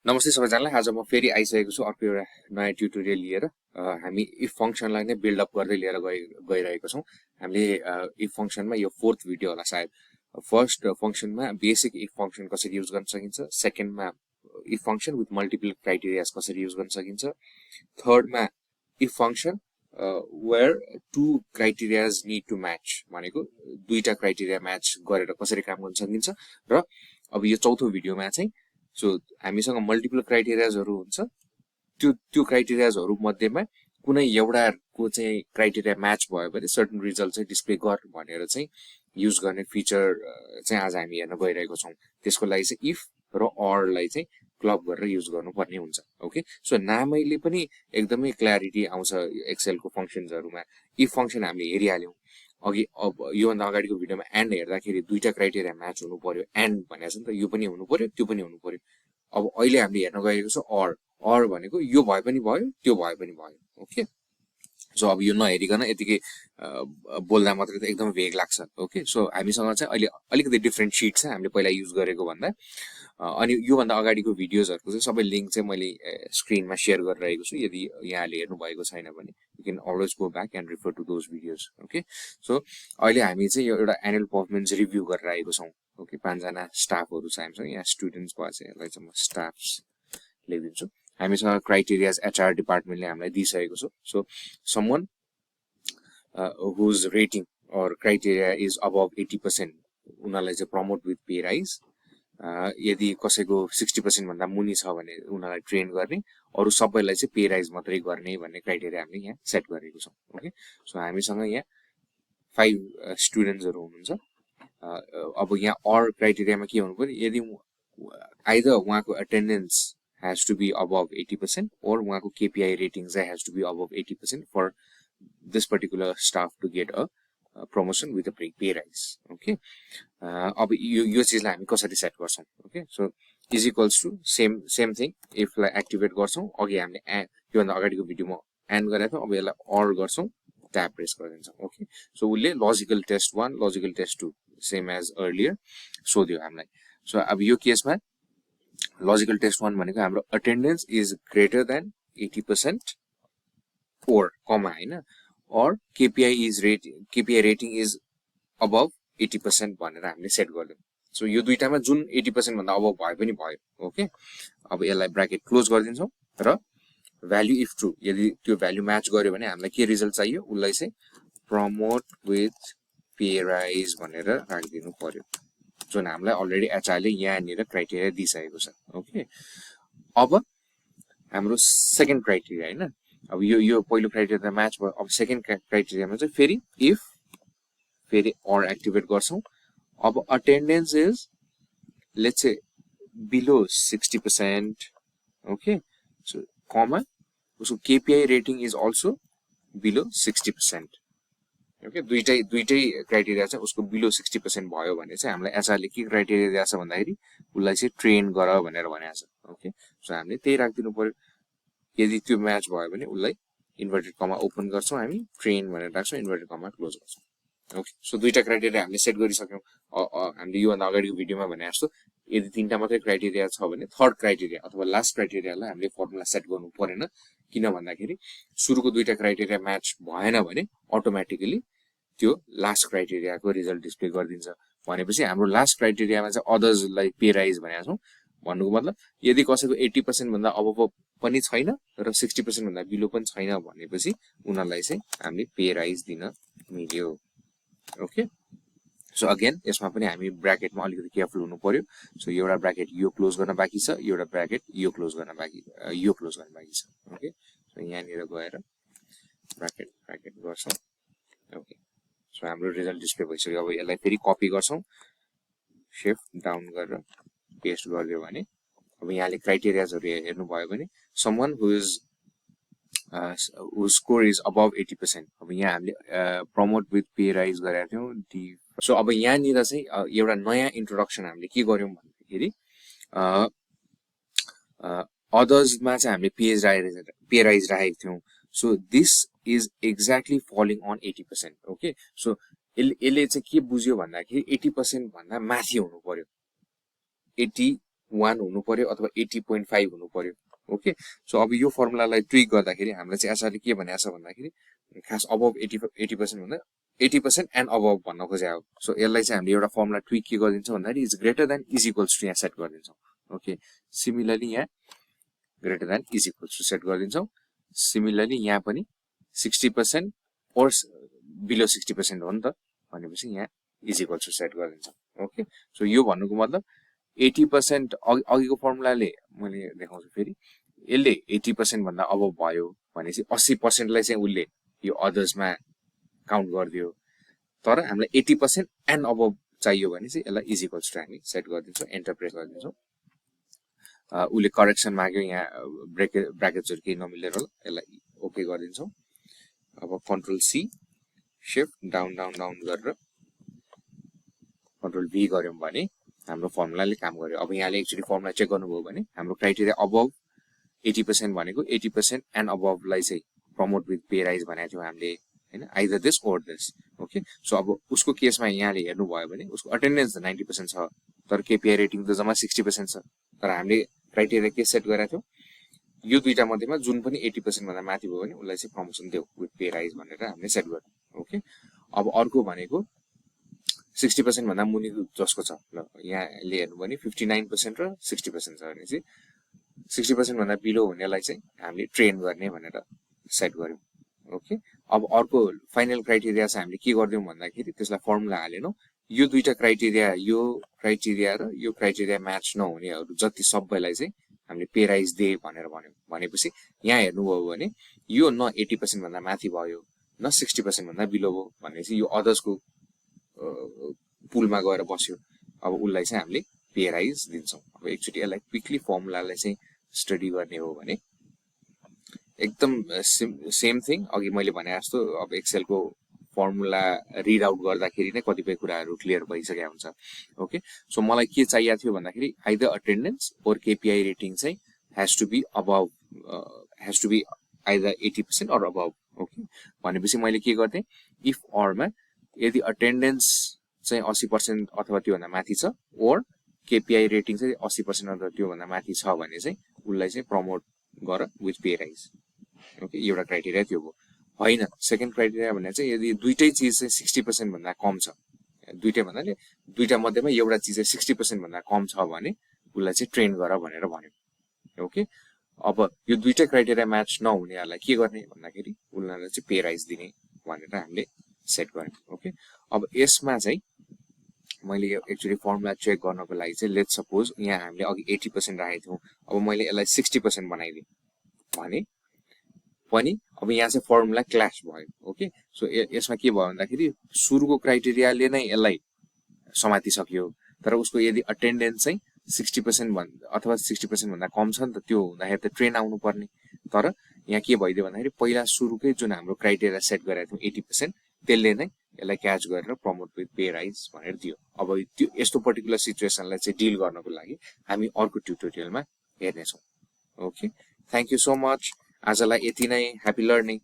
नमस्ते सबैजनालाई। आज म फेरि आइसकेको छु अर्को एउटा नयाँ ट्युटोरियल लिएर। हामी इफ फंक्शनलाई नै बिल्ड अप गर्दै लिएर गइरहेको छौं। हामीले इफ फंक्शनमा यो फोर्थ भिडियो होला सायद। फर्स्ट फंक्शनमा बेसिक इफ फंक्शन कसरी युज गर्न सकिन्छ, सेकेन्डमा if function with multiple criterias कसरी युज गर्न सकिन्छ, थर्डमा if function where two criterias need to match, भनेको दुईटा क्राइटेरिया म्याच गरेर कसरी काम गर्न सकिन्छ। र अब यो चौथो भिडियोमा चाहिँ सो हामीसँग मल्टिपल क्राइटेरियाजहरु हुन्छ, त्यो क्राइटेरियाजहरु मध्येमा कुनै एउटाको चाहिँ क्राइटेरिया म्याच भयो भने सर्टेन रिजल्ट चाहिँ डिस्प्ले गर भनेर चाहिँ युज गर्ने फिचर चाहिँ आज हामी हेर्न गइरहेको छौं। त्यसको लागि चाहिँ इफ र अर लाई चाहिँ क्लब गरेर युज गर्नुपर्ने हुन्छ। ओके, सो नामैले पनि एकदमै क्ल्यारिटी आउँछ एक्सेल को फंक्शन्सहरुमा। इफ फंक्शन हामीले हेरिहाल्यौं अघि। अब यो भन्दा अगाडिको भिडियोमा एन्ड हेर्दाखेरि दुईटा क्राइटेरिया म्याच हुनु पर्यो, एन्ड भनेको छ नि त, यो पनि हुनु पर्यो त्यो पनि हुनु पर्यो। अब अहिले हामीले हेर्न गएको छ अर भनेको यो भए पनि भयो त्यो भए पनि भयो। ओके, सो अब यो नहेरिकन यतिकै बोल्दा मात्रै त एकदम भेग लाग्छ। ओके, सो हामीसँग चाहिँ अहिले अलिकति डिफरेन्ट शीट छ हामीले पहिला युज गरेको भन्दा। अनि यो भन्दा अगाडिको भिडियोजहरुको चाहिँ सबै लिंक चाहिँ मैले स्क्रिनमा शेयर गरिरहेको छु। यदि यहाँले हेर्नु भएको छैन भने you can always go back and refer to those videos. Okay, so अहिले हामी चाहिँ यो एउटा एनुअल परफर्मेन्स रिभ्यू गरेर आएको छौं। ओके, 5 जना स्टाफहरु छ हामीसँग। यहाँ स्टुडेन्ट्स भयो चाहिँ यसलाई चाहिँ म स्टाफ्स लेखिदिन्छु। हामीसँग क्राइटेरियाज एचआर डिपार्टमेन्टले हामीलाई दिइसकेको छ। So someone whose rating or criteria is above 80%, उनीहरुलाई चाहिँ प्रमोट विथ पे राइज। यदि कसैको 60% भन्दा मुनि छ भने उनीहरुलाई ट्रेन गर्ने, अरु सबैलाई चाहिँ पे राइज मात्रै गर्ने भन्ने क्राइटेरिया हामीले यहाँ सेट गरेको छौं। ओके, सो हामीसँग यहाँ 5 स्टुडेन्ट्सहरु हुनुहुन्छ। अब यहाँ अर क्राइटेरियामा के हुनु पर्यो, यदि आइदर उहाँको attendance has to be above 80% or उहाँको KPI ratings has to be above 80% for this particular staff to get a promotion with a pay rise. Okay, अब यो चीजलाई हामी कसरी सेट गर्छौं। Okay, so is equals to same thing. If लाई activate गर्छौं, अघि हामीले यो भन्दा अगाडिको भिडियोमा एन्ड गरेको थियौं, अब यसलाई अर गर्छौं, ट्याब प्रेस गरिदिन्छौं। ओके, सो उले logical test 1 logical test 2 same as earlier सोध्यो हामीलाई। सो अब यो केसमा लजिकल टेस्ट 1 भनेको हाम्रो attendance is greater then 80% or कमा हैन, or KPI rating is above 80% भनेर हामीले सेट गर्दियौं। सो यो दुईटामा जुन 80% भन्दा अबभ भए पनि भयो। ओके, अब यसलाई ब्र्याकेट क्लोज गरिदिन्छौं र भ्यालु इफ ट्रू, यदि त्यो भ्यालु म्याच गर्यो भने हामीलाई के रिजल्ट चाहियो, उलाई चाहिँ प्रमोट विथ पे राइज भनेर राखिदिनु पर्यो, जुन हामीलाई अलरेडी एचआरले यहाँनिर क्राइटेरिया दिइसकेको छ। ओके, अब हाम्रो सेकेन्ड क्राइटेरिया हैन, अब यो पहिलो क्राइटेरिया म्याच भयो। अब सेकेन्ड क्राइटेरियामा चाहिँ फेरि अर एक्टिभेट गर्छौं। अब attendance is let's say below 60%। Okay, so comma उसको KPI rating is also below 60%। Okay, दुईटै क्राइटेरिया चाहिँ उसको बिलो 60% भयो भने चाहिँ हामीलाई एचआरले के क्राइटेरिया दिएको छ भन्दाखेरि उलाई चाहिँ ट्रेन गर भनेर भनेको छ। ओके, सो हामीले त्यही राख्दिनु पर्यो। यदि त्यो म्याच भयो भने उलाई इन्भर्टेड कमा ओपन गर्छौं, हामी ट्रेन भनेर राख्छौं, इन्भर्टेड कमा क्लोज गर्छौं। ओके, सो दुईटा क्राइटेरिया हामीले सेट गरिसक्यौं। हामीले यो भन्दा अगाडिको भिडियोमा भने जस्तो यदि तीनटा मात्रै क्राइटेरिया छ भने थर्ड क्राइटेरिया अथवा लास्ट क्राइटेरियालाई हामीले फर्मुला सेट गर्नु पर्दैन। किन भन्दाखेरि सुरुको दुईटा क्राइटेरिया म्याच भएन भने अटोमेटिकली त्यो लास्ट क्राइटेरियाको रिजल्ट डिस्प्ले गरिदिन्छ। भनेपछि हाम्रो लास्ट क्राइटेरियामा चाहिँ अदर्सलाई पे राइज भनेका छौं। भन्नुको मतलब यदि कसैको 80% भन्दा अबभ पनि छैन र 60% भन्दा बिलो पनि छैन भनेपछि उनीहरुलाई चाहिँ हामीले पे राइज दिन मिल्यो। ओके, सो अगेन यसमा पनि हामी ब्र्याकेटमा अलिकति केयरफुल हुनु पर्यो। सो एउटा ब्र्याकेट यो क्लोज गर्न बाँकी छ, एउटा ब्र्याकेट यो क्लोज गर्न बाँकी छ। ओके, सो यहाँनिर गएर ब्र्याकेट गर्छौं। ओके, सो हाम्रो रिजल्ट डिस्प्ले भइसक्यो। अब यसलाई फेरि कपी गर्छौं, शिफ्ट डाउन गरेर पेस्ट गरिदियो भने अब यहाँले क्राइटेरियाजहरु हेर्नु भयो भने समवन whose स्कोर इज अबभ 80%। अब यहाँ हामीले प्रमोट विथ पे राइज गरेका थियौं। सो अब यहाँनिर चाहिँ एउटा नयाँ इन्ट्रोडक्सन हामीले के गर्यौं भन्दाखेरि अदर्समा चाहिँ हामीले पे राइज राखेको थियौं। So this is exactly following on 80%। Okay, so यसले चाहिँ के बुझ्यो भन्दाखेरि 80% भन्दा माथि हुनु पर्यो। 80 1 हुनु पर्यो अथवा 80.5 हुनु पर्यो ओके सो अब यो फर्मुलालाई ट्विक गर्दाखेरि हामीले चाहिँ एसआरले के भनेको छ भन्दाखेरि खास अबभ 80% भन्दा 80% एन्ड अबभ भन्न खोजे हो सो यसलाई चाहिँ हामीले एउटा फर्मुला ट्विक के गरिदिन्छौँ भन्दाखेरि is greater than is equals to यहाँ सेट गरिदिन्छौँ ओके सिमिलरली यहाँ greater than is equals to set गरिदिन्छौँ सिमिलरली यहाँ पनि 60% और बिलो 60% हो नि त भनेपछि यहाँ इज इक्वल्स टु सेट गरिदिन्छौँ ओके सो यो भन्नुको मतलब 80% अघिको फर्मुलाले मैले देखाउँछु फेरि यसले 80% भन्दा अबभ भयो भनेपछि 80% लाई चाहिँ उसले यो अदर्समा काउन्ट गरिदियो तर हामीलाई 80% एन्ड अबभ चाहियो भने चाहिँ यसलाई इज इक्वल्स टु हामी सेट गरिदिन्छौँ एन्टर प्रेस गरिदिन्छौँ उसले करेक्सन माग्यो यहाँ ब्राकेट्सहरु केही नमिलेर होला यसलाई ओके गरिदिन्छौँ अब control C shift down down down गरेर कन्ट्रोल भी गर्यौं भने हाम्रो फर्मुलाले काम गर्यो अब यहाँले एक्चुअली फर्मुला चेक गर्नुभयो भने हाम्रो क्राइटेरिया अबभ 80% भनेको 80% एन्ड अबभ लाई चाहिँ प्रमोट विथ पे राइज भनेको थियो हामीले हैन either this or this okay so अब उसको केसमा यहाँले हेर्नु भयो भने उसको अटेन्डेन्स 90% छ तर केपीआई रेटिङ त जम्मा 60% छ तर हामीले क्राइटेरिया के सेट गरेको थियौ यो दुईटा मध्येमा जुन पनि 80% भन्दा माथि भयो भने उलाई चाहिँ प्रमोसन देऊ विथ पे राइज भनेर हामीले सेट गर्यौं ओके अब अर्को भनेको 60% भन्दा मुनि जसको छ ल यहाँले हेर्नु भने 59% र 60% छ भने चाहिँ 60% भन्दा बिलो हुनेलाई चाहिँ हामीले ट्रेन गर्ने भनेर सेट गर्यौं ओके अब अर्को फाइनल क्राइटेरिया चाहिँ हामीले के गर्दियौं भन्दाखेरि त्यसलाई फर्मुला हालेनौ यो दुईटा क्राइटेरिया र यो क्राइटेरिया म्याच नहुनेहरु जति सबैलाई चाहिँ हामीले पे राइज दे भनेर भन्यौं भनेपछि यहाँ हेर्नुभयो भने यो न 80% भन्दा माथि भयो न 60% भन्दा बिलो भयो भनेपछि यो अदर्सको पुलमा गएर बस्यो अब उलाई चाहिँ हामीले पे राइज दिन्छौं अब एकचोटी यसलाई क्विकली फर्मुलालाई चाहिँ स्टडी गर्ने हो भने एकदम सेम थिङ अघि मैले भने जस्तो अब एक्सेल को फर्मुला रिड आउट गर्दाखेरि नै कतिपय कुराहरु क्लियर भइसक्या हुन्छ ओके सो मलाई के चाहिएको थियो भन्दाखेरि either attendance or KPI rating चाहिँ has to be above has to be either 80% or अबभ okay भनेपछि मैले के गर्थे इफ और मा यदि अटेन्डेन्स चाहिँ 80% अथवा त्यो भन्दा माथि छ और केपीआई रेटिङ चाहिँ 80% अथवा त्यो भन्दा माथि छ भने चाहिँ उलाई चाहिँ प्रमोट गर विथ पे राइज ओके एउटा क्राइटेरिया त्यो हो हैन सेकेन्ड क्राइटेरिया भने चाहिँ यदि दुईटै चीज चाहिँ 60% भन्दा कम छ दुईटै भन्नाले दुईटा मध्येमा एउटा चीज चाहिँ 60% भन्दा कम छ भने उलाई चाहिँ ट्रेन गर भनेर भन्यो ओके अब यो दुईटै क्राइटेरिया म्याच नहुनेहरुलाई के गर्ने भन्दाखेरि उनीहरुलाई चाहिँ पे राइज दिने भनेर हामीले सेट गर्यौं ओके अब यसमा चाहिँ मैले यो एक्चुअली फर्मुला चेक गर्नको लागि चाहिँ लेट्स सपोज यहाँ हामीले अघि 80% राखेको थियौं अब मैले यसलाई 60% बनाइदिए भने पनि अब यहाँ चाहिँ फर्मुला क्ल्याश भयो ओके सो यसमा के भयो भन्दाखेरि सुरुको क्राइटेरियाले नै यसलाई समातिसक्यो तर उसको यदि अटेन्डेन्स चाहिँ 60% अथवा 60% भन्दा कम छ नि त त्यो हुँदाखेरि त ट्रेन आउनु पर्ने तर यहाँ के भइदियो भन्दाखेरि पहिला सुरुकै जुन हाम्रो क्राइटेरिया सेट गरेको थियौं 80% त्यसले नै यसलाई क्याच गरेर प्रमोट विथ पे राइज भनेर दियो अब त्यो यस्तो पर्टिकुलर सिचुएसनलाई चाहिँ डिल गर्नको लागि हामी अर्को ट्युटोरियलमा हेर्ने छौं okay thank you so much आजलाई यति नै ह्यापी लर्निङ